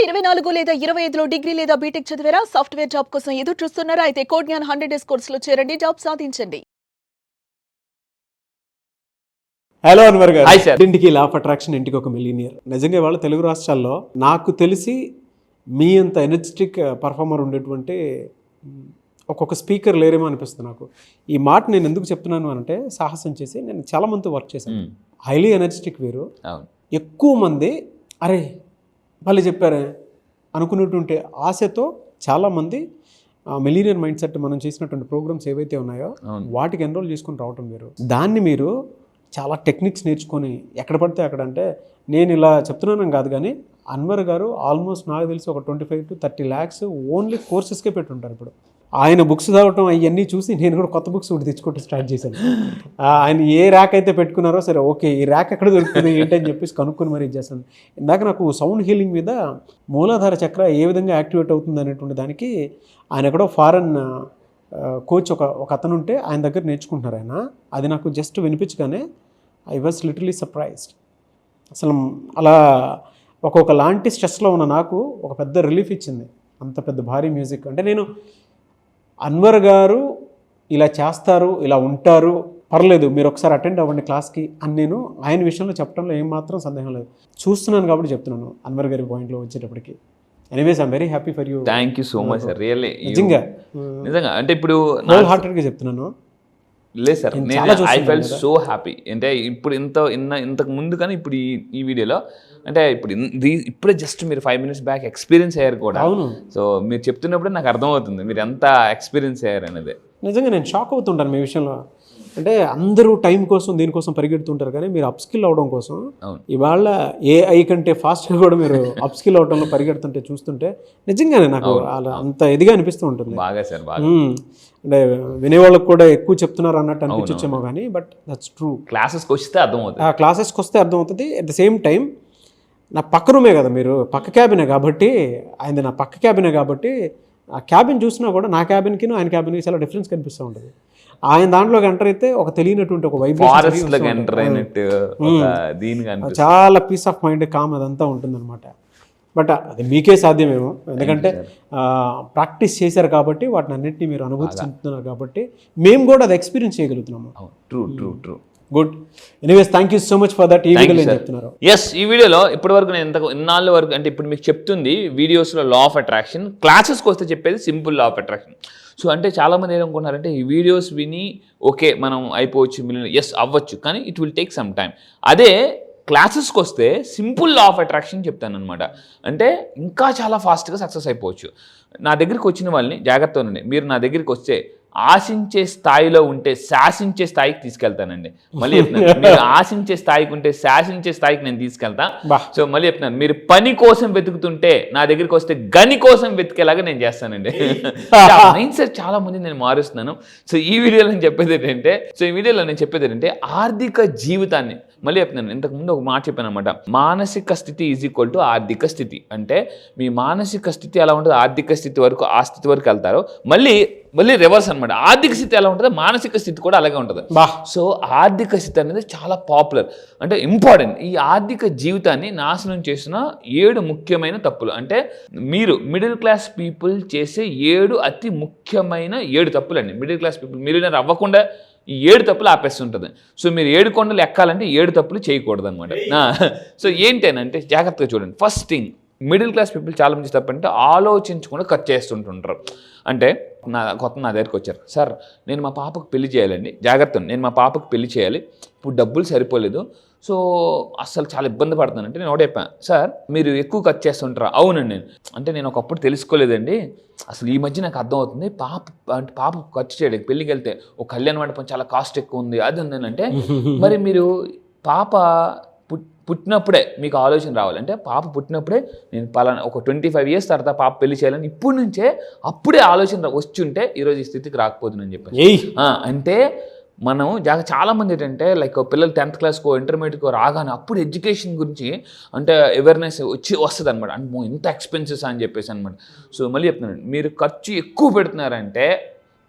2024 లేదా 25లో డిగ్రీ లేదా బీటెక్ చదివారా? సాఫ్ట్వేర్ జాబ్ కోసం ఎదురు చూస్తున్నారా? అయితే కోడ్ జ్ఞాన్ 100 డేస్ కోర్సులో చేరండి, జాబ్ సాధించండి. హలో అన్వర్ గారు. Hi sir. ఇంటికి లా ఆఫ్ అట్రాక్షన్, ఇంటికి ఒక మిలీనియర్. నిజంగా వాళ్ళ తెలుగు రాష్ట్రాల్లో నాకు తెలిసి మీ అంత ఎనర్జెటిక్ పర్ఫార్మర్ ఉండేటువంటి ఒక్కొక్క స్పీకర్ లేరేమో అనిపిస్తుంది నాకు. ఈ మాట నేను ఎందుకు చెప్తున్నాను అంటే, సాహసం చేసి నేను చాలా మందితో వర్క్ చేశాను. హైలీ ఎనర్జెటిక్ వేరు. ఎక్కువ మంది అరే వాళ్ళు చెప్పారే అనుకునేటువంటి ఆశతో చాలామంది మిలీనియర్ మైండ్ సెట్ మనం చేసినటువంటి ప్రోగ్రామ్స్ ఏవైతే ఉన్నాయో వాటికి ఎన్రోల్ చేసుకుని రావటం వేరు. దాన్ని మీరు చాలా టెక్నిక్స్ నేర్చుకొని ఎక్కడ పడితే అక్కడ, అంటే నేను ఇలా చెప్తున్నాను కాదు కానీ అన్వర్ గారు ఆల్మోస్ట్ నాకు తెలిసి ఒక 25 to 30 lakhs ఓన్లీ కోర్సెస్కే పెట్టుంటారు. ఇప్పుడు ఆయన బుక్స్ చదవటం అవన్నీ చూసి నేను కూడా కొత్త బుక్స్ ఒకటి తెచ్చుకోవటం స్టార్ట్ చేశాను. ఆయన ఏ ర్యాక్ అయితే పెట్టుకున్నారో సరే ఓకే ఈ ర్యాక్ ఎక్కడ దొరుకుతుంది ఏంటని చెప్పేసి కనుక్కొని మరీ ఇచ్చేస్తాను. ఇందాక నాకు సౌండ్ హీలింగ్ మీద మూలాధార చక్ర ఏ విధంగా యాక్టివేట్ అవుతుంది అనేటువంటి దానికి ఆయన ఎక్కడో ఫారెన్ కోచ్ ఒక అతను ఉంటే ఆయన దగ్గర నేర్చుకుంటున్నారు ఆయన. అది నాకు జస్ట్ వినిపించగానే ఐ వాజ్ లిటరలీ సర్ప్రైజ్డ్. అసలు అలా ఒక్కొక్క లాంటి స్ట్రెస్లో ఉన్న నాకు ఒక పెద్ద రిలీఫ్ ఇచ్చింది. అంత పెద్ద భారీ మ్యూజిక్ అంటే నేను అన్వర్ గారు ఇలా చేస్తారు, ఇలా ఉంటారు, పర్లేదు మీరు ఒకసారి అటెండ్ అవ్వండి క్లాస్కి అని నేను ఆయన విషయంలో చెప్పడంలో ఏమాత్రం సందేహం లేదు. చూస్తున్నాను కాబట్టి చెప్తున్నాను అన్వర్ గారి పాయింట్లో వచ్చేటప్పటికి. Anyways I'm very happy for you. Thank you so much sir. Really నిజంగా అంటే ఇప్పుడు హోల్ హార్టెడ్గా చెప్తున్నాను. లేదు sir, I felt so happy. అంటే ఇప్పుడు ఇంతకు ముందు కానీ ఇప్పుడు ఈ వీడియోలో అంటే ఇప్పుడే జస్ట్ మీరు 5 minutes బ్యాక్ ఎక్స్పీరియన్స్ అయ్యారు కూడా. అవును. సో మీరు చెప్తున్నప్పుడే నాకు అర్థమవుతుంది మీరు ఎంత ఎక్స్పీరియన్స్ అయ్యారు అనేది. నిజంగా నేను షాక్ అవుతుంటాను మీ విషయంలో. అంటే అందరూ టైం కోసం దీనికోసం పరిగెడుతుంటారు కానీ మీరు అప్స్కిల్ అవడం కోసం ఇవాళ ఏఐ కంటే ఫాస్ట్గా కూడా మీరు అప్స్కిల్ అవడంలో పరిగెడుతుంటే చూస్తుంటే నిజంగానే నాకు అలా అంత ఇదిగా అనిపిస్తూ ఉంటుంది. బాగా సార్, బాగా. అంటే వినేవాళ్ళకి కూడా ఎక్కువ చెప్తున్నారు అన్నట్టు అనిపించొచ్చేమో కానీ బట్ దట్స్ ట్రూ. క్లాసెస్కి వస్తే అర్థమవుతుంది. క్లాసెస్కి వస్తే అర్థమవుతుంది. అట్ ద సేమ్ టైం నా పక్క రూమే కదా, మీరు పక్క క్యాబినే కాబట్టి, ఆయన నా పక్క క్యాబినే కాబట్టి ఆ క్యాబిన్ చూసినా కూడా నా క్యాబిన్కి ఆయన క్యాబిన్కి చాలా డిఫరెన్స్ కనిపిస్తూ ఉంటుంది. ఆయన దాంట్లోకి ఎంటర్ అయితే ఒక తెలియనటువంటి ఒక వైబ్రేషన్, చాలా పీస్ ఆఫ్ మైండ్, కామ్ అదంతా ఉంటుందన్నమాట. బట్ అది మీకే సాధ్యమేమో, ఎందుకంటే ప్రాక్టీస్ చేశారు కాబట్టి వాటిని అన్నింటినీ మీరు అనుభూతి చెందుతున్నారు కాబట్టి మేము కూడా అది ఎక్స్పీరియన్స్ చేయగలుగుతున్నాము. True true true. Good. Anyways thank you so much for that. ఈ వీడియోలో ఏం చెప్తున్నారు? ఎస్, ఈ వీడియోలో ఇప్పటి వరకు నేను ఇన్నాళ్ళ వరకు అంటే ఇప్పుడు మీకు చెప్తుంది వీడియోస్లో లా ఆఫ్ అట్రాక్షన్, క్లాసెస్కి వస్తే చెప్పేది simple law of attraction. So అంటే చాలామంది ఏమనుకుంటున్నారంటే ఈ వీడియోస్ విని ఓకే మనం అయిపోవచ్చు, ఎస్ అవ్వచ్చు, కానీ it will take some time. అదే క్లాసెస్కి వస్తే సింపుల్ లా ఆఫ్ అట్రాక్షన్ చెప్తాను అనమాట. అంటే ఇంకా చాలా ఫాస్ట్గా సక్సెస్ అయిపోవచ్చు. నా దగ్గరికి వచ్చిన వాళ్ళని జాగ్రత్తగా ఉండండి. మీరు నా దగ్గరికి వస్తే ఆశించే స్థాయిలో ఉంటే శాసించే స్థాయికి తీసుకెళ్తానండి. మళ్ళీ చెప్తున్నాను, మీరు ఆశించే స్థాయికి ఉంటే శాసించే స్థాయికి నేను తీసుకెళ్తా. సో మళ్ళీ చెప్తున్నాను, మీరు పని కోసం వెతుకుతుంటే నా దగ్గరికి వస్తే గని కోసం వెతికేలాగా నేను చేస్తానండి. మైండ్ సెట్ చాలా మంది నేను మారుస్తున్నాను. సో ఈ వీడియోలో నేను చెప్పేది ఏంటంటే ఆర్థిక జీవితాన్ని, మళ్ళీ చెప్తున్నాను, ఇంతకుముందు ఒక మాట చెప్పాను అనమాట, మానసిక స్థితి ఈజ్ ఈక్వల్ టు ఆర్థిక స్థితి. అంటే మీ మానసిక స్థితి ఎలా ఉంటుంది, ఆర్థిక స్థితి వరకు ఆ స్థితి వరకు వెళ్తారో మళ్ళీ రివర్స్ అనమాట. ఆర్థిక స్థితి ఎలా ఉంటుందో మానసిక స్థితి కూడా అలాగే ఉంటుంది. సో ఆర్థిక స్థితి అనేది చాలా పాపులర్, అంటే ఇంపార్టెంట్. ఈ ఆర్థిక జీవితాన్ని నాశనం చేసిన 7 ముఖ్యమైన తప్పులు, అంటే మీరు మిడిల్ క్లాస్ పీపుల్ చేసే 7 అతి ముఖ్యమైన 7 తప్పులు అండి. మిడిల్ క్లాస్ పీపుల్ మిలియనర్ అవ్వకుండా ఈ 7 తప్పులు ఆపేస్తుంటుంది. సో మీరు 7 కొండలు ఎక్కాలంటే 7 తప్పులు చేయకూడదు అనమాట. సో ఏంటంటే జాగ్రత్తగా చూడండి. First thing, middle class people చాలా మంది తప్పంటే ఆలోచించకుండా ఖర్చు చేస్తుంటుంటారు. అంటే నా దగ్గరికి వచ్చారు, సార్ నేను మా పాపకు పెళ్లి చేయాలండి, జాగ్రత్త నేను మా పాపకు పెళ్లి చేయాలి, ఇప్పుడు డబ్బులు సరిపోలేదు, సో అస్సలు చాలా ఇబ్బంది పడుతున్నానంటే నేను ఒకటి చెప్పాను, సార్ మీరు ఎక్కువ ఖర్చు చేస్తుంటారా? అవునండి. నేను ఒకప్పుడు తెలుసుకోలేదండి, అసలు ఈ మధ్య నాకు అర్థమవుతుంది, పాప ఖర్చు చేయడానికి పెళ్ళికి వెళ్తే ఒక కళ్యాణ మండపం చాలా కాస్ట్ ఎక్కువ ఉంది, అది ఉందంటే మరి మీరు పాప పుట్టినప్పుడే మీకు ఆలోచన రావాలంటే పాప పుట్టినప్పుడే నేను పలానా ఒక 25 years తర్వాత పాప పెళ్లి చేయాలని ఇప్పటి నుంచే అప్పుడే ఆలోచన వచ్చుంటే ఈరోజు ఈ స్థితికి రాకపోతుందని చెప్పి. అంటే మనం చాలామంది ఏంటంటే లైక్ పిల్లలు 10th classకో ఇంటర్మీడియట్కో రాగానే అప్పుడు ఎడ్యుకేషన్ గురించి అంటే అవేర్నెస్ వస్తుంది అనమాట. అంటే ఇంత ఎక్స్పెన్సెస్ అని చెప్పేసి అనమాట. సో మళ్ళీ చెప్తున్నాను, మీరు ఖర్చు ఎక్కువ పెడుతున్నారంటే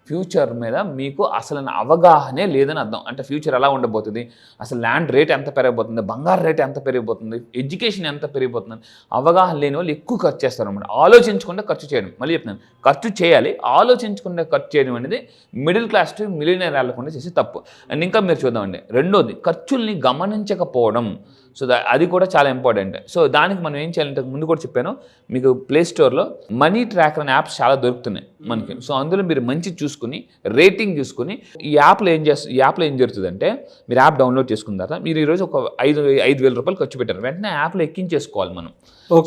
ఫ్యూచర్ మీద మీకు అసలు అవగాహనే లేదని అర్థం. అంటే ఫ్యూచర్ ఎలా ఉండబోతుంది, అసలు ల్యాండ్ రేట్ ఎంత పెరగబోతుంది, బంగారు రేట్ ఎంత పెరిగిపోతుంది, ఎడ్యుకేషన్ ఎంత పెరిగిపోతుంది, అవగాహన లేని వాళ్ళు ఎక్కువ ఖర్చు చేస్తారు అనమాట. ఆలోచించకుండా ఖర్చు చేయడం, మళ్ళీ చెప్తున్నాను, ఖర్చు చేయాలి, ఆలోచించకుండా ఖర్చు చేయడం అనేది మిడిల్ క్లాస్ టు మిలియనర్ వెళ్ళకుండా చేసే తప్పు. అండ్ ఇంకా మీరు చూద్దామండి, రెండోది ఖర్చుల్ని గమనించకపోవడం. సో అది కూడా చాలా ఇంపార్టెంట్. సో దానికి మనం ఏం చేయాలంటే ముందు కూడా చెప్పాను, మీకు ప్లే స్టోర్లో మనీ ట్రాకర్ అనే యాప్స్ చాలా దొరుకుతున్నాయి మనకి. సో అందులో మీరు మంచి చూసుకుని రేటింగ్ చూసుకుని ఈ యాప్లో ఏం జరుగుతుందంటే, మీరు యాప్ డౌన్లోడ్ చేసుకున్న తర్వాత మీరు ఈరోజు ఒక 5,000 రూపాయలు ఖర్చు పెట్టారు, వెంటనే యాప్లో ఎక్కించేసుకోవాలి మనం.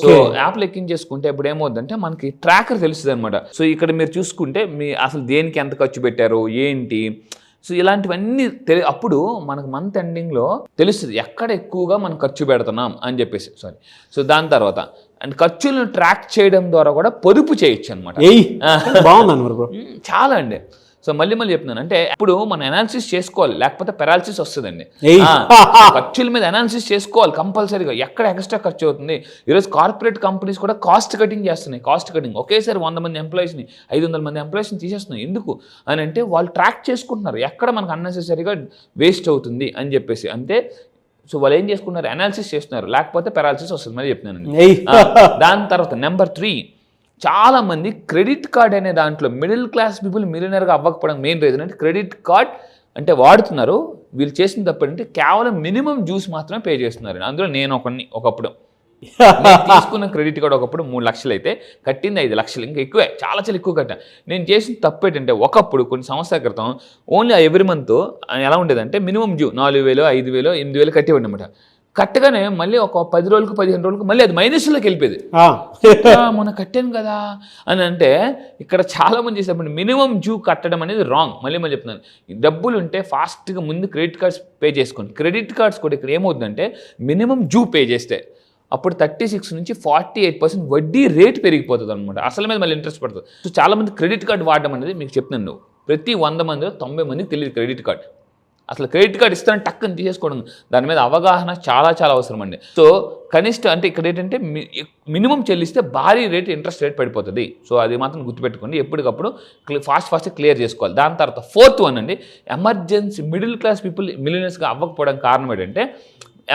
సో యాప్లో ఎక్కించేసుకుంటే ఇప్పుడు ఏమవుతుందంటే మనకి ట్రాకర్ తెలుస్తుంది అనమాట. సో ఇక్కడ మీరు చూసుకుంటే మీ అసలు దేనికి ఎంత ఖర్చు పెట్టారు ఏంటి, సో ఇలాంటివన్నీ అప్పుడు మనకు మంత్ ఎండింగ్లో తెలుస్తుంది ఎక్కడ ఎక్కువగా మనం ఖర్చు పెడుతున్నాం అని చెప్పేసి. సో దాని తర్వాత అండ్ ఖర్చులను ట్రాక్ చేయడం ద్వారా కూడా పొదుపు చేయొచ్చు అనమాట. చాలా అండి. సో మళ్ళీ చెప్తున్నాను, అంటే ఇప్పుడు మనం అనాలిసిస్ చేసుకోవాలి, లేకపోతే పెరాలిసిస్ వస్తుందండి. ఖర్చుల మీద అనాలిసిస్ చేసుకోవాలి కంపల్సరీగా, ఎక్కడ ఎక్స్ట్రా ఖర్చు అవుతుంది. ఈరోజు కార్పొరేట్ కంపెనీస్ కూడా కాస్ట్ కటింగ్ చేస్తున్నాయి. కాస్ట్ కటింగ్ ఒకేసారి 100 మంది ఎంప్లాయీస్ని 500 మంది ఎంప్లాయీస్ని తీసేస్తున్నాయి. ఎందుకు అని అంటే వాళ్ళు ట్రాక్ చేసుకుంటున్నారు ఎక్కడ మనకు అన్నెసెసరీగా వేస్ట్ అవుతుంది అని చెప్పేసి. అంతే. సో వాళ్ళు ఏం చేసుకున్నారు, అనాలిసిస్ చేస్తున్నారు, లేకపోతే పెరాలిసిస్ వస్తుంది. మళ్ళీ చెప్తున్నాను. దాని తర్వాత నెంబర్ 3, చాలామంది క్రెడిట్ కార్డ్ అనే దాంట్లో మిడిల్ క్లాస్ పీపుల్ మిలియనర్గా అవ్వకపోవడం మెయిన్ రీజన్ అంటే క్రెడిట్ కార్డ్ అంటే వాడుతున్నారు. వీళ్ళు చేసిన తప్పంటే కేవలం మినిమం డ్యూస్ మాత్రమే పే చేస్తున్నారు. అందులో నేను ఒకప్పుడు తీసుకున్న క్రెడిట్ కార్డ్ ఒకప్పుడు 3 లక్షలు అయితే కట్టింది 5 లక్షలు, ఇంకా ఎక్కువే, చాలా ఎక్కువ కట్టా. నేను చేసిన తప్పు ఏంటంటే ఒకప్పుడు కొన్ని సంవత్సరాల క్రితం ఓన్లీ ఎవ్రీ మంత్ ఎలా ఉండేదంటే మినిమం డ్యూ 4,000, 5,000, 8,000 కట్టేవాడి అనమాట. కట్టగానే మళ్ళీ ఒక 10 రోజులకు 15 రోజులకు మళ్ళీ అది మైనస్లోకి వెళ్ళిపోయేది. మొన్న కట్టాను కదా అని అంటే ఇక్కడ చాలా మంది చేసేటప్పుడు మినిమం డ్యూ కట్టడం అనేది రాంగ్. మళ్ళీ చెప్తున్నాను, డబ్బులు ఉంటే ఫాస్ట్గా ముందు క్రెడిట్ కార్డ్స్ పే చేసుకోండి. క్రెడిట్ కార్డ్స్ కూడా ఇక్కడ ఏమవుతుందంటే మినిమం డ్యూ పే చేస్తే అప్పుడు 36 నుంచి 48% వడ్డీ రేట్ పెరిగిపోతుంది అనమాట. అసలు మీద మళ్ళీ ఇంట్రెస్ట్ పడుతుంది. సో చాలామంది క్రెడిట్ కార్డు వాడడం అనేది మీకు చెప్తున్నాను, ప్రతి 100 మందిలో 90 మందికి తెలియదు క్రెడిట్ కార్డ్. అసలు క్రెడిట్ కార్డ్ ఇస్తానని టక్కుని తీసేసుకోవడం, దాని మీద అవగాహన చాలా అవసరం అండి. సో కనిష్ట అంటే ఇక్కడ ఏంటంటే మినిమం చెల్లిస్తే భారీ రేట్ ఇంట్రెస్ట్ రేట్ పడిపోతుంది. సో అది మాత్రం గుర్తుపెట్టుకోండి, ఎప్పటికప్పుడు ఫాస్ట్ క్లియర్ చేసుకోవాలి. దాని తర్వాత 4th వన్ అండి, ఎమర్జెన్సీ మిడిల్ క్లాస్ పీపుల్ మిలియనర్స్గా అవ్వకపోవడం కారణం ఏంటంటే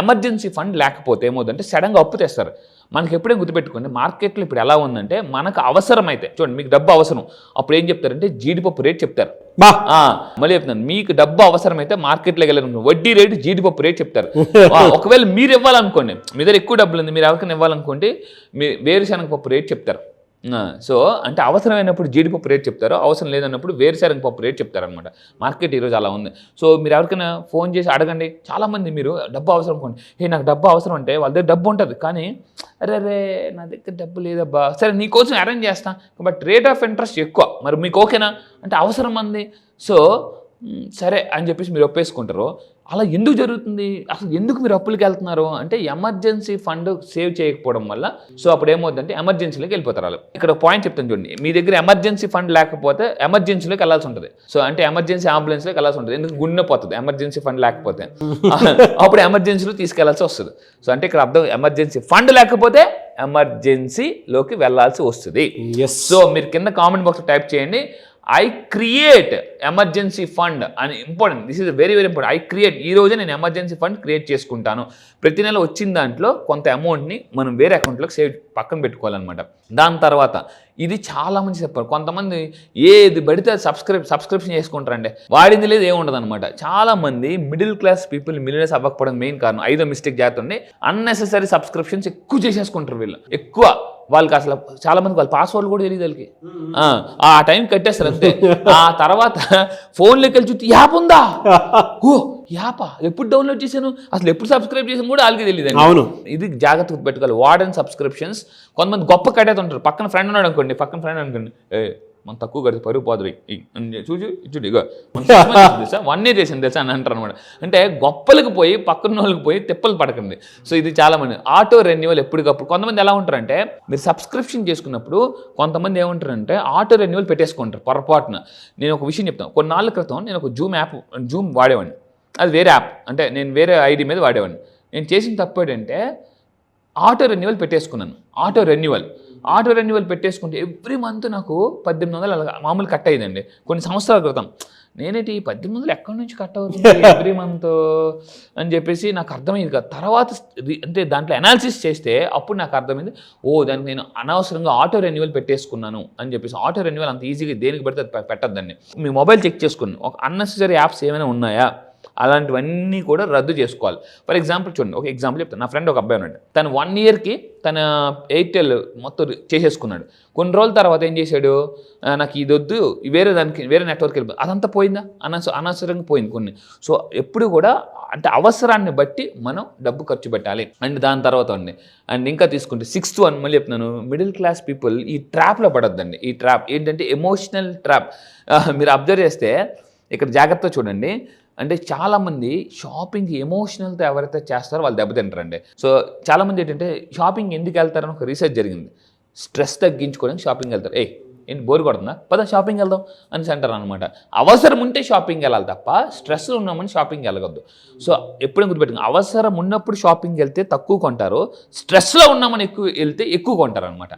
ఎమర్జెన్సీ ఫండ్ లేకపోతే ఏమవుతుందంటే సడన్గా అప్పు తెస్తారు. మనకి ఎప్పుడే గుర్తుపెట్టుకోండి, మార్కెట్లో ఇప్పుడు ఎలా ఉందంటే మనకు అవసరమైతే చూడండి, మీకు డబ్బు అవసరం, అప్పుడు ఏం చెప్తారంటే జీడిపప్పు రేట్ చెప్తారు. మళ్ళీ చెప్తున్నాను, మీకు డబ్బు అవసరమైతే మార్కెట్లోకి వెళ్ళాలనుకో వడ్డీ రేటు జీడిపప్పు రేట్ చెప్తారు. ఒకవేళ మీరు ఇవ్వాలనుకోండి, మీ దగ్గర ఎక్కువ డబ్బులు ఉంది, మీరు ఎవరికైనా ఇవ్వాలనుకోండి మీ వేరుశనగ పప్పు రేట్ చెప్తారు. సో అంటే అవసరమైనప్పుడు జీడిపప్పు రేట్ చెప్తారు, అవసరం లేదన్నప్పుడు వేరుశనగ పప్పు రేట్ చెప్తారనమాట. మార్కెట్ ఈరోజు అలా ఉంది. సో మీరు ఎవరికైనా ఫోన్ చేసి అడగండి. చాలామంది మీరు డబ్బు అవసరం అనుకోండి, నాకు డబ్బు అవసరం అంటే వాళ్ళ దగ్గర డబ్బు ఉంటుంది, కానీ అరే నా దగ్గర డబ్బు లేదబ్బా, సరే నీకోసం అరేంజ్ చేస్తాను, బట్ రేట్ ఆఫ్ ఇంట్రెస్ట్ ఎక్కువ, మరి మీకు ఓకేనా అంటే అవసరం అంది. సో సరే అని చెప్పేసి మీరు ఒప్పేసుకుంటారు. అలా ఎందుకు జరుగుతుంది, అసలు ఎందుకు మీరు అప్పులకి వెళ్తున్నారు అంటే ఎమర్జెన్సీ ఫండ్ సేవ్ చేయకపోవడం వల్ల. సో అప్పుడు ఏమవుతుందంటే ఎమర్జెన్సీలోకి వెళ్ళిపోతారు వాళ్ళు. ఇక్కడ పాయింట్ చెప్తాను చూడండి, మీ దగ్గర ఎమర్జెన్సీ ఫండ్ లేకపోతే ఎమర్జెన్సీలోకి వెళ్ళాల్సి ఉంటుంది. సో అంటే ఎమర్జెన్సీ అంబులెన్స్లోకి వెళ్ళాల్సి ఉంటుంది, ఎందుకు గుండె పోతుంది ఎమర్జెన్సీ ఫండ్ లేకపోతే. అప్పుడు ఎమర్జెన్సీలో తీసుకెళ్లాల్సి వస్తుంది. సో అంటే ఇక్కడ అర్థం, ఎమర్జెన్సీ ఫండ్ లేకపోతే ఎమర్జెన్సీలోకి వెళ్ళాల్సి వస్తుంది. సో మీరు కింద కామెంట్ బాక్స్లో టైప్ చేయండి, ఐ క్రియేట్ ఎమర్జెన్సీ ఫండ్ అని. Important, this is very important. I create, ఈ రోజే నేను ఎమర్జెన్సీ ఫండ్ క్రియేట్ చేసుకుంటాను. ప్రతి నెల వచ్చిన దాంట్లో కొంత అమౌంట్ని మనం వేరే అకౌంట్లోకి సేవ్ పక్కన పెట్టుకోవాలన్నమాట. దాని తర్వాత ఇది చాలా మంది చెప్పారు, కొంతమంది ఏది పడితే సబ్స్క్రిప్షన్ చేసుకుంటారండి, వాడింది లేదు ఏముండదు అనమాట. చాలా మంది మిడిల్ క్లాస్ పీపుల్ మిలియనర్స్ అవ్వకపోవడం మెయిన్ కారణం 5వ మిస్టేక్ చేస్తుండే, అన్నెసెసరీ సబ్స్క్రిప్షన్స్ ఎక్కువ చేసేసుకుంటారు వీళ్ళు. ఎక్కువ వాళ్ళకి అసలు చాలా మందికి వాళ్ళ పాస్వర్డ్ కూడా తెలియదు వాళ్ళకి. ఆ టైం కట్టేస్తారు అంతే. ఆ తర్వాత ఫోన్లోకి వెళ్ళి చూస్తే యాప్ ఉందా, ఓ యాపా, ఎప్పుడు డౌన్లోడ్ చేశాను, అసలు ఎప్పుడు సబ్స్క్రైబ్ చేసాను కూడా వాళ్ళకి తెలియదు. అవును, ఇది జాగ్రత్తగా పెట్టుకోవాలి. వార్డెన్ సబ్స్క్రిప్షన్స్ కొంతమంది గొప్ప కట్టేది ఉంటారు. పక్కన ఫ్రెండ్ ఉన్నాడు అనుకోండి, మనం తక్కువ కడితే పరుగు పోదు చూసి ఇక 1 year చేసింది తెలుసా అని అంటారు అనమాట. అంటే గొప్పలకు పోయి పక్కన వాళ్ళకి పోయి తిప్పలు పడకండి. సో ఇది చాలా మంది ఆటో రెన్యువల్ ఎప్పటికప్పుడు. కొంతమంది ఎలా ఉంటారంటే మీరు సబ్స్క్రిప్షన్ చేసుకున్నప్పుడు కొంతమంది ఏమంటారంటే ఆటో రెన్యువల్ పెట్టేసుకుంటారు పొరపాటున. నేను ఒక విషయం చెప్తాను, కొన్నాళ్ళ క్రితం నేను ఒక జూమ్ వాడేవాడిని, అది వేరే యాప్, అంటే నేను వేరే ఐడి మీద వాడేవాడిని. నేను చేసిన తప్పు ఏంటంటే ఆటో రెన్యువల్ పెట్టేసుకున్నాను. ఆటో రెన్యువల్ ఆటో రెన్యువల్ పెట్టేసుకుంటే ఎవ్రీ మంత్ నాకు 1800 అలా మామూలు కట్ అయ్యిందండి కొన్ని సంవత్సరాల క్రితం. నేనేటి 1800 ఎక్కడి నుంచి కట్ అవుతుంది ఎవ్రీ మంత్ అని చెప్పేసి నాకు అర్థమైంది కదా. తర్వాత అంటే దాంట్లో అనాలిసిస్ చేస్తే అప్పుడు నాకు అర్థమైంది, దానికి నేను అనవసరంగా ఆటో రెన్యువల్ పెట్టేసుకున్నాను అని చెప్పేసి. ఆటో రెన్యువల్ అంత ఈజీగా దేనికి పెడితే అది పెట్టద్దండి. మీ మొబైల్ చెక్ చేసుకుని ఒక అన్నెసెసరీ యాప్స్ ఏమైనా ఉన్నాయా అలాంటివన్నీ కూడా రద్దు చేసుకోవాలి. ఫర్ ఎగ్జాంపుల్ చూడండి, ఒక ఎగ్జాంపుల్ చెప్తాను. నా ఫ్రెండ్ ఒక అబ్బాయి ఉన్నాడు, తను 1 yearకి తన ఎయిర్టెల్ మొత్తం చేసేసుకున్నాడు. కొన్ని రోజుల తర్వాత ఏం చేశాడు, నాకు ఇది వద్దు వేరే నెట్వర్క్ వెళ్ళిపోయింది, అదంతా పోయిందా అనవసరంగా పోయింది కొన్ని. సో ఎప్పుడు కూడా అంటే అవసరాన్ని బట్టి మనం డబ్బు ఖర్చు పెట్టాలి. అండ్ దాని తర్వాత అండి అండ్ ఇంకా తీసుకుంటే 6th one మళ్ళీ చెప్తున్నాను, మిడిల్ క్లాస్ పీపుల్ ఈ ట్రాప్లో పడొద్దండి. ఈ ట్రాప్ ఏంటంటే ఎమోషనల్ ట్రాప్. మీరు అబ్జర్వ్ చేస్తే ఇక్కడ జాగ్రత్తగా చూడండి, అంటే చాలామంది షాపింగ్ ఎమోషనల్తో ఎవరైతే చేస్తారో వాళ్ళు దెబ్బతింటారండి. సో చాలామంది ఏంటంటే షాపింగ్ ఎందుకు వెళ్తారని ఒక రీసెర్చ్ జరిగింది. స్ట్రెస్ తగ్గించుకోవడానికి షాపింగ్ వెళ్తారు. ఏంటి బోర్ కొడుతుందా, పద షాపింగ్ వెళ్దాం అని అంటారు అనమాట. అవసరం ఉంటే షాపింగ్ వెళ్ళాలి తప్ప స్ట్రెస్లో ఉన్నామని షాపింగ్ వెళ్ళగద్దు. సో ఎప్పుడైనా గుర్తుపెట్టుకుని, అవసరం ఉన్నప్పుడు షాపింగ్ వెళ్తే తక్కువ కొంటారు, స్ట్రెస్లో ఉన్నామని వెళ్తే ఎక్కువ కొంటారు అనమాట.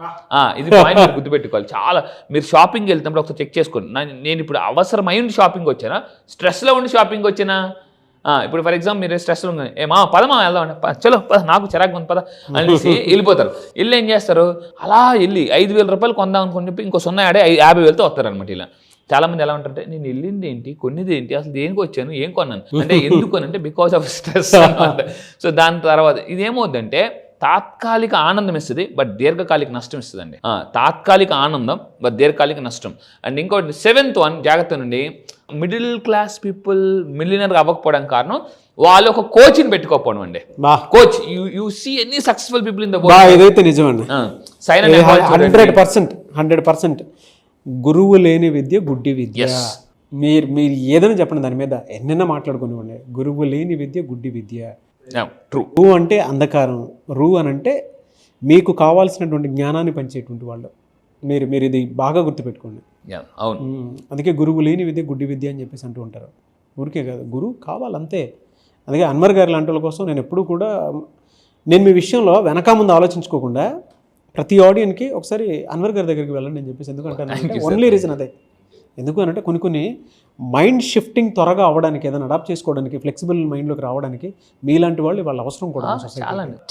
ఇది పాయింట్ మీరు గుర్తుపెట్టుకోవాలి. చాలా మీరు షాపింగ్ వెళ్తున్నప్పుడు ఒకసారి చెక్ చేసుకోండి, నేను ఇప్పుడు అవసరమైన షాపింగ్ వచ్చానా, స్ట్రెస్లో ఉండి షాపింగ్ వచ్చానా. ఇప్పుడు ఫర్ ఎగ్జాంపుల్ మీరు స్ట్రెస్లో ఉంది, పదమా వెళ్దాం అంటే చలో పద నాకు చిరాకు ఉంది పద అనేసి వెళ్ళిపోతారు. వెళ్ళి ఏం చేస్తారు, అలా వెళ్ళి 5,000 రూపాయలు కొందాం అనుకుని చెప్పి ఇంకో 0 ఆడే 50,000తో వస్తారనమాట. ఇలా చాలామంది ఎలా ఉంటారంటే, నేను వెళ్ళింది ఏంటి కొన్నిది ఏంటి అసలు దేనికి వచ్చాను ఏం కొన్నాను అంటే ఎందుకు అని అంటే బికాస్ ఆఫ్ స్ట్రెస్ అనమాట. సో దాని తర్వాత ఇదేమవుద్దంటే తాత్కాలిక ఆనందం ఇస్తుంది బట్ దీర్ఘకాలిక నష్టం ఇస్తుందండి. తాత్కాలిక ఆనందం బట్ దీర్ఘకాలిక నష్టం. అండ్ ఇంకోటి 7th one జాగ్రత్త నుండి, మిడిల్ క్లాస్ పీపుల్ మిలియనర్ అవ్వకపోవడం కారణం వాళ్ళు ఒక కోచ్ని పెట్టుకోకపోవడం అండి. Coach you see any successful people in the world. ఇదైతే నిజమండి, 100%. గురువు లేని విద్య గుడ్డి విద్య. మీరు ఏదైనా చెప్పండి దాని మీద ఎన్నైనా మాట్లాడుకునేవాడిని. గురువు లేని విద్య గుడ్డి విద్య. ట్రూ. రు అంటే అంధకారం, రు అని అంటే మీకు కావాల్సినటువంటి జ్ఞానాన్ని పంచేటువంటి వాళ్ళు. మీరు ఇది బాగా గుర్తుపెట్టుకోండి. అవును, అందుకే గురువు లేని విద్య గుడ్డి విద్య అని చెప్పేసి అంటూ ఉంటారు. ఊరికే కాదు, గురువు కావాలంతే. అందుకే అన్వర్ గారి లాంటి వాళ్ళ కోసం నేను ఎప్పుడు కూడా నేను మీ విషయంలో వెనక ముందు ఆలోచించుకోకుండా ప్రతి ఆడియన్కి ఒకసారి అన్వర్ గారి దగ్గరికి వెళ్ళండి అని చెప్పేసి. ఎందుకంటే ఓన్లీ రీజన్ అదే. ఎందుకు అనంటే కొన్ని మైండ్ షిఫ్టింగ్ త్వరగా అవ్వడానికి, ఏదైనా అడాప్ట్ చేసుకోవడానికి, ఫ్లెక్సిబుల్ మైండ్లోకి రావడానికి మీలాంటి వాళ్ళు వాళ్ళ అవసరం కూడా.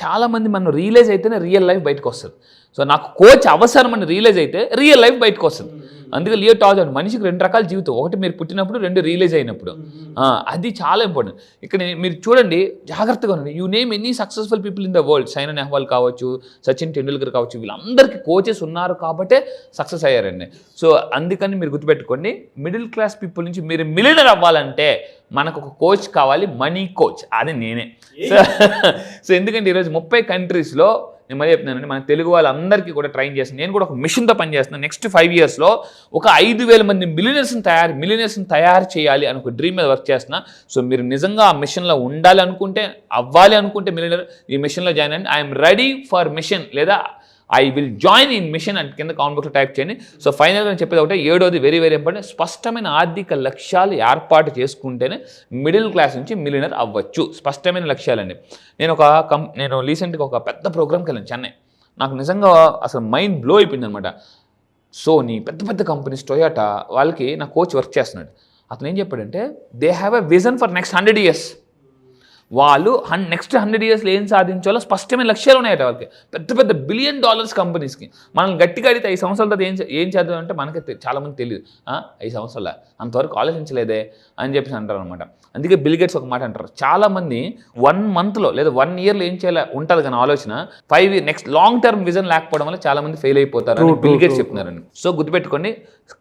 చాలా మంది మనం రియలైజ్ అయితేనే రియల్ లైఫ్ బయటకు వస్తుంది. సో నాకు కోచ్ అవసరం అని రియలైజ్ అయితే రియల్ లైఫ్ బయటకు వస్తుంది. అందుకే లియో టాల్స్టాయ్ మనిషికి 2 రకాల జీవితం, ఒకటి మీరు పుట్టినప్పుడు, 2 రియలైజ్ అయినప్పుడు. అది చాలా ఇంపార్టెంట్. ఇక్కడ మీరు చూడండి జాగ్రత్తగా ఉండండి. You name any successful people in the world, Saina Nehwal కావచ్చు, సచిన్ టెండూల్కర్ కావచ్చు, వీళ్ళందరికీ కోచెస్ ఉన్నారు కాబట్టే సక్సెస్ అయ్యారండి. సో అందుకని మీరు గుర్తుపెట్టుకోండి, మిడిల్ క్లాస్ పీపుల్ నుంచి మీరు మిలియనర్ అవ్వాలంటే మనకు ఒక కోచ్ కావాలి, మనీ కోచ్. అది నేనే. సో ఎందుకంటే ఈరోజు 30 కంట్రీస్లో నేను మళ్ళీ చెప్తున్నానండి, మన తెలుగు వాళ్ళందరికీ కూడా ట్రైన్ చేస్తాను. నేను కూడా ఒక మిషన్తో పనిచేస్తున్నాను. నెక్స్ట్ 5 yearsలో ఒక 5,000 మంది మిలియనర్స్ని తయారు చేయాలి అని ఒక డ్రీమ్ మీద వర్క్ చేస్తున్నా. సో మీరు నిజంగా ఆ మిషన్లో ఉండాలి అనుకుంటే, అవ్వాలి అనుకుంటే మిలియనర్, ఈ మిషన్లో జాయిన్ అయ్యండి. ఐఎమ్ రెడీ ఫర్ మిషన్ లేదా I will join in mission అంటే కింద కామెంట్ బాక్స్లో టైప్ చేయండి. సో ఫైనల్గా నేను చెప్పేది ఒకటే, 7వది వెరీ వెరీ ఇంపార్టెంట్, స్పష్టమైన ఆర్థిక లక్ష్యాలు ఏర్పాటు చేసుకుంటేనే మిడిల్ క్లాస్ నుంచి మిలియనర్ అవ్వచ్చు. స్పష్టమైన లక్ష్యాలండి. నేను రీసెంట్గా ఒక పెద్ద ప్రోగ్రామ్కి వెళ్ళాను చెన్నై. నాకు నిజంగా అసలు మైండ్ బ్లో అయిపోయింది అనమాట. సోనీ పెద్ద కంపెనీస్, టొయోటా వాళ్ళకి నా కోచ్ వర్క్ చేస్తున్నాడు. అతను ఏం చెప్పాడంటే, they have a vision for next 100 years. వాళ్ళు నెక్స్ట్ 100 yearsలో ఏం సాధించాలో స్పష్టమైన లక్ష్యాలు ఉన్నాయట వాళ్ళకి. పెద్ద $1 billion కంపెనీస్కి. మనల్ని గట్టిగా అడిగితే 5 సంవత్సరాల తర్వాత ఏం చేద్దాం అంటే మనకి చాలామంది తెలియదు. 5 సంవత్సరాల అంతవరకు ఆలోచించలేదే అని చెప్పేసి అంటారు అనమాట. అందుకే బిల్ గేట్స్ ఒక మాట అంటారు, చాలామంది 1 monthలో లేదా 1 yearలో ఏం చేయాలి ఉంటుంది కానీ ఆలోచన, 5 years next long term vision లేకపోవడం వల్ల చాలామంది ఫెయిల్ అయిపోతారు అని బిల్ గేట్స్ చెప్తున్నారండి. సో గుర్తుపెట్టుకోండి,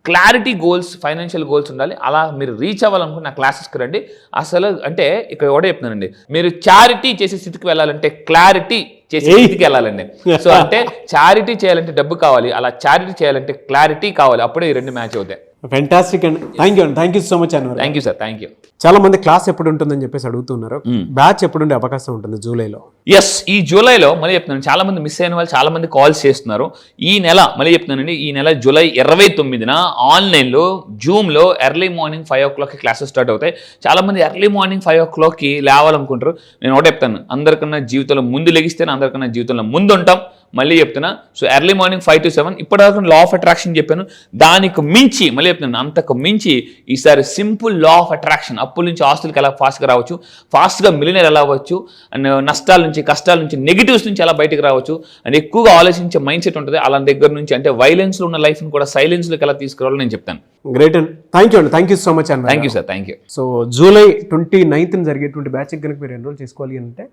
క్లారిటీ గోల్స్, ఫైనాన్షియల్ గోల్స్ ఉండాలి. అలా మీరు రీచ్ అవ్వాలనుకుంటే నా క్లాసెస్కి రండి. అసలు అంటే ఇక్కడ కూడా చెప్తున్నానండి, మీరు చారిటీ చేసే స్థితికి వెళ్ళాలంటే క్లారిటీ చేసే స్థితికి వెళ్ళాలండి. సో అంటే చారిటీ చేయాలంటే డబ్బు కావాలి, అలా చారిటీ చేయాలంటే క్లారిటీ కావాలి. అప్పుడే ఈ 2 మ్యాచ్ అవుతాయి. ఫ్యాంటాస్టిక్ అండి. థ్యాంక్ యూ సో మచ్ అన్న. Thank you sir, thank you. చాలా మంది క్లాస్ ఎప్పుడు ఉంటుందని చెప్పేసి అడుగుతున్నారు. బ్యాచ్ ఎప్పుడు ఉండే అవకాశం ఉంటుంది జూలైలో? ఎస్, ఈ జూలైలో మళ్ళీ చెప్తున్నాను, చాలా మంది మిస్ అయిన వాళ్ళు చాలా మంది కాల్స్ చేస్తున్నారు. ఈ నెల మళ్ళీ చెప్తున్నానండి, ఈ నెల జూలై 29న ఆన్లైన్లో జూమ్లో ఎర్లీ మార్నింగ్ 5 o'clockకి క్లాసెస్ స్టార్ట్ అవుతాయి. చాలా మంది ఎర్లీ మార్నింగ్ 5 o'clockకి లేవాలనుకుంటారు. నేను ఒకటే చెప్తాను, అందరికన్నా జీవితంలో ముందు లెగిస్తేనే అందరికన్నా జీవితంలో ముందు ఉంటాం. మళ్ళీ చెప్తున్నా. సో ఎర్లీ మార్నింగ్ 5 to 7 ఇప్పటివరకు లా ఆఫ్ అట్రాక్షన్ చెప్పాను. దానికి మించి మళ్ళీ చెప్తున్నాను, అంతకు మించి ఈసారి సింపుల్ లా ఆఫ్ అట్రాక్షన్. అప్పుల నుంచి ఆస్తులకి ఎలా ఫాస్ట్గా రావచ్చు, ఫాస్ట్గా మిలియనర్ ఎలా అవ్వచ్చు, అండ్ నష్టాల నుంచి, కష్టాల నుంచి, నెగిటివ్స్ నుంచి ఎలా బయటకు రావచ్చు, అండ్ ఎక్కువగా ఆలోచించే మైండ్ సెట్ ఉంటుంది. అలా దగ్గర నుంచి అంటే వైలెన్స్లో ఉన్న లైఫ్ని కూడా సైలెన్స్లోకి ఎలా తీసుకురావాలో నేను చెప్తాను. గ్రేట్ అండి, థ్యాంక్ యూ అండి, థ్యాంక్ యూ సో మచ్ అండి. Thank you sir, thank you. So July 29th జరిగేటువంటి బ్యాచ్కి కనుక మీరు ఎన్రోల్ చేసుకోవాలి అంటే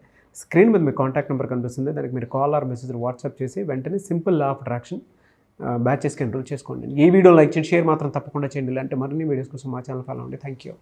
స్క్రీన్ మీద మీ కాంటాక్ట్ నెంబర్ కనిపిస్తుంది, దానికి మీరు కాల్ ఆర్ మెసేజ్ వాట్సాప్ చేసి వెంటనే సింపుల్ లా ఆఫ్ అట్రాక్షన్ బ్యాచెస్కి ఎన్రోల్ చేసుకోండి. ఈ వీడియో లైక్ చేయండి, షేర్ మాత్రం తప్పకుండా చేయండి. ఇలాంటి మరిన్ని వీడియోస్ కోసం మా ఛానల్ ఫాలో అవ్వండి. Thank you.